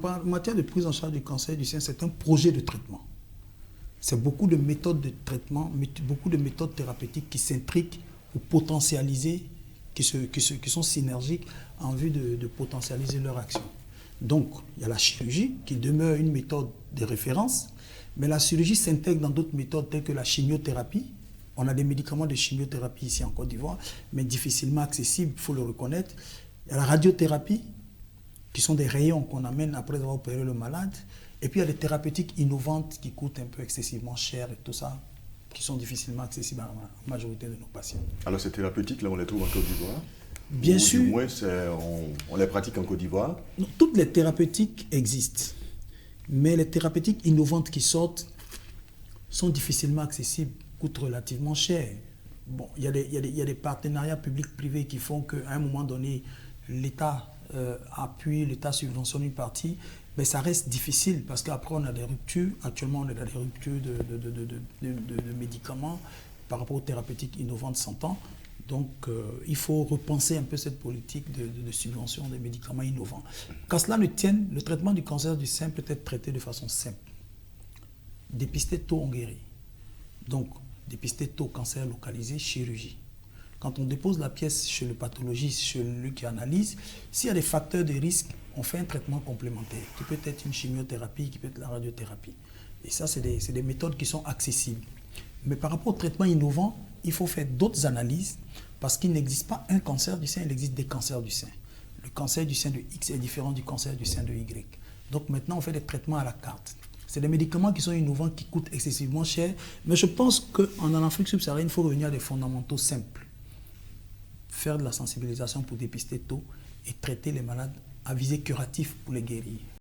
en matière de prise en charge du cancer du sein, c'est un projet de traitement. C'est beaucoup de méthodes de traitement, beaucoup de méthodes thérapeutiques qui s'intriquent pour potentialiser, qui sont synergiques en vue de potentialiser leur action. Donc, il y a la chirurgie qui demeure une méthode de référence, mais la chirurgie s'intègre dans d'autres méthodes telles que la chimiothérapie. On a des médicaments de chimiothérapie ici en Côte d'Ivoire, mais difficilement accessibles, il faut le reconnaître. Il y a la radiothérapie, qui sont des rayons qu'on amène après avoir opéré le malade. Et puis il y a des thérapeutiques innovantes qui coûtent un peu excessivement cher et tout ça, qui sont difficilement accessibles à la majorité de nos patients. Alors ces thérapeutiques-là, on les trouve en Côte d'Ivoire? Bien sûr. Du moins, on les pratique en Côte d'Ivoire? Toutes les thérapeutiques existent, mais les thérapeutiques innovantes qui sortent sont difficilement accessibles, coûtent relativement cher. Bon, il y a des partenariats publics-privés qui font qu'à un moment donné, l'État appuie, l'État subventionne une partie, mais ça reste difficile parce qu'après on a des ruptures. Actuellement, on a des ruptures de médicaments par rapport aux thérapeutiques innovantes s'entend. Donc, il faut repenser un peu cette politique de subvention des médicaments innovants. Qu'à cela ne tienne, le traitement du cancer du sein peut être traité de façon simple. Dépister tôt, on guérit. Donc, dépister tôt, cancer localisé, chirurgie. Quand on dépose la pièce chez le pathologiste, chez lui qui analyse, s'il y a des facteurs de risque, on fait un traitement complémentaire, qui peut être une chimiothérapie, qui peut être la radiothérapie. Et ça, c'est des méthodes qui sont accessibles. Mais par rapport au traitement innovant, il faut faire d'autres analyses, parce qu'il n'existe pas un cancer du sein, il existe des cancers du sein. Le cancer du sein de X est différent du cancer du sein de Y. Donc maintenant, on fait des traitements à la carte. C'est des médicaments qui sont innovants, qui coûtent excessivement cher, mais je pense qu'en Afrique subsaharienne, il faut revenir à des fondamentaux simples. Faire de la sensibilisation pour dépister tôt et traiter les malades à visée curative pour les guérir.